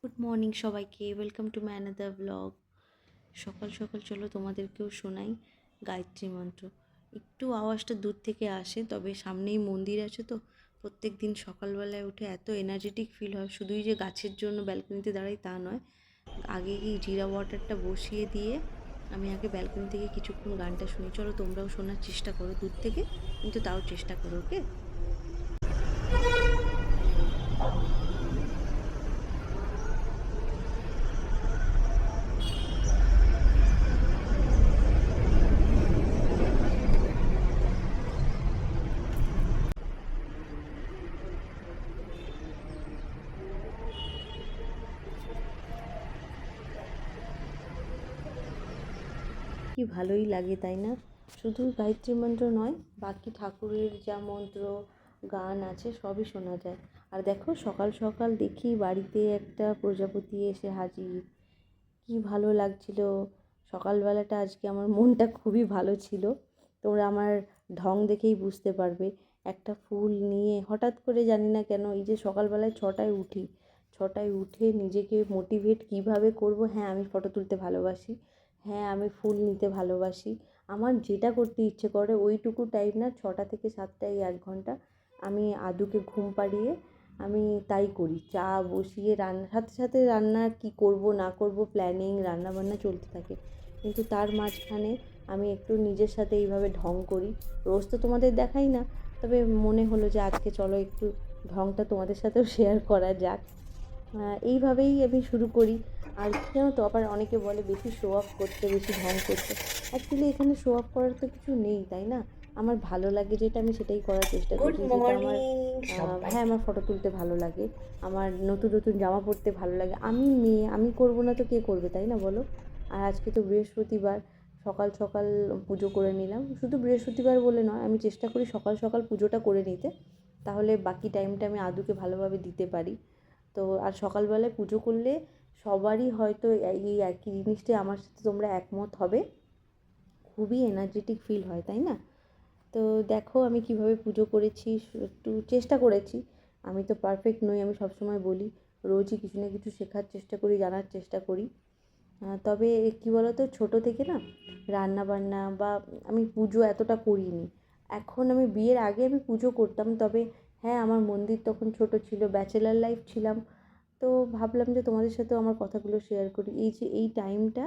Good morning সবাইকে, welcome to my another blog. সকাল সকাল চলো তোমাদেরকেও শোনাই গায়ত্রী মন্ত্র। একটু আওয়াজটা দূর থেকে আসে, তবে সামনেই মন্দির আছে তো প্রত্যেক দিন সকালবেলায় উঠে এত এনার্জেটিক ফিল হয়। শুধুই যে গাছের জন্য ব্যালকনিতে দাঁড়াই তা নয়, আগে কি জিরা ওয়াটারটা বসিয়ে দিয়ে আমি আগে ব্যালকনি থেকে কিছুক্ষণ গানটা শুনি। চলো তোমরাও শোনার চেষ্টা করো দূর থেকে, কিন্তু তাও চেষ্টা করো, ওকে? কি ভালোই লাগে, তাই না? শুধু গায়ত্রী মন্ত্র নয়, বাকি ঠাকুরের যা মন্ত্র গান আছে সবই শোনা যায়। আর দেখো, সকাল সকাল দেখি বাড়িতে একটা প্রজাপতি এসে হাজির। কি ভালো লাগছিল সকালবেলাটা। আজকে আমার মনটা খুবই ভালো ছিল। তোমরা আমার ঢং দেখেই বুঝতে পারবে। একটা ফুল নিয়ে হঠাৎ করে, জানি না কেন, এই যে সকালবেলায় 6টায় উঠি, 6টায় উঠে নিজেকে মোটিভেট কিভাবে করব। হ্যাঁ, আমি ফটো তুলতে ভালোবাসি। হ্যাঁ, আমি ফুল নিতে ভালোবাসি। আমার যেটা করতে ইচ্ছে করে ওইটুকু টাইম, না 6টা থেকে 7টা, এই 1 ঘন্টা আমি আদুকে ঘুম পাড়িয়ে আমি তাই করি। চা বসিয়ে রান্নার সাথে সাথে রান্না কি করব না করব প্ল্যানিং, রান্নাবান্না চলতে থাকে। কিন্তু তার মাঝখানে আমি একটু নিজের সাথে এইভাবে ঢং করি। রোজ তো তোমাদের দেখাই না, তবে মনে হলো যে আজকে চলো একটু ঢংটা তোমাদের সাথেও শেয়ার করা যাক। এইভাবেই আমি শুরু করি। আর কি জানো তো, আবার অনেকে বলে বেশি শো অফ করতে, বেশি ঢং করতে। অ্যাকচুয়ালি এখানে শো অফ করার তো কিছু নেই, তাই না? আমার ভালো লাগে যেটা, আমি সেটাই করার চেষ্টা গুড করছি। যেটা আমার মর্নিং হ্যাঁ, সবাইকে। আমার ফটো তুলতে ভালো লাগে, আমার নতুন নতুন জামা পরতে ভালো লাগে। আমি মেয়ে, আমি করবো না তো কে করবে, তাই না বলো? আর আজকে তো বৃহস্পতিবার, সকাল সকাল পুজো করে নিলাম। শুধু বৃহস্পতিবার বলে নয়, আমি চেষ্টা করি সকাল সকাল পুজোটা করে নিতে, তাহলে বাকি টাইমটা আমি আদুকে ভালোভাবে দিতে পারি। তো আর সকালবেলায় পুজো করলে সবারই হয়তো এই একই জিনিসটাই আমার সাথে তোমরা একমত হবে, খুবই এনার্জেটিক ফিল হয়, তাই না? তো দেখো আমি কিভাবে পুজো করেছি, একটু চেষ্টা করেছি। আমি তো পারফেক্ট নই, আমি সবসময় বলি। রোজই কিছু না কিছু শেখার চেষ্টা করি, জানার চেষ্টা করি। তবে কী বলো তো, ছোটো থেকে না রান্না বান্না বা আমি পুজো এতটা করিনি। এখন আমি বিয়ের আগে আমি পুজো করতাম, তবে হ্যাঁ, আমার মন্দির তখন ছোট ছিল, ব্যাচেলার লাইফ ছিলাম। তো ভাবলাম যে তোমাদের সাথেও আমার কথাগুলো শেয়ার করি। এই যে এই টাইমটা,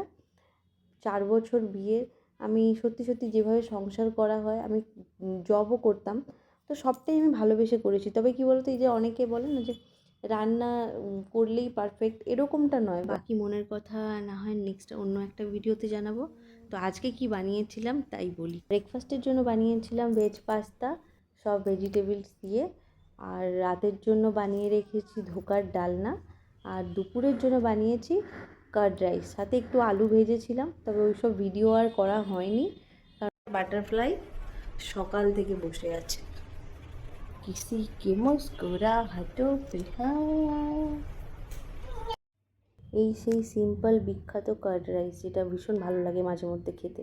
4 বছর বিয়ের, আমি সত্যি সত্যি যেভাবে সংসার করা হয়, আমি জবও করতাম, তো সবটাই আমি ভালোবেসে করেছি। তবে কী বলতো, এই যে অনেকে বলে না যে রান্না করলেই পারফেক্ট, এরকমটা নয়। বাকি মনের কথা না হয় নেক্সট অন্য একটা ভিডিওতে জানাবো। তো আজকে কি বানিয়েছিলাম তাই বলি। ব্রেকফাস্টের জন্য বানিয়েছিলাম ভেজ পাস্তা, সব ভেজিটেবলস দিয়ে। আর রাতের জন্য বানিয়ে রেখেছি ধোকার ডালনা। আর দুপুরের জন্য বানিয়েছি কার্ড রাইস, সাথে একটু আলু ভেজেছিলাম, তবে ওইসব ভিডিও আর করা হয়নি, কারণ বাটারফ্লাই সকাল থেকে বসে আছে। কিসি কে মুস্কুরাহটও পে হ্যায়। এই সেই সিম্পল বিখ্যাত কার্ড রাইস, যেটা ভীষণ ভালো লাগে মাঝে মধ্যে খেতে।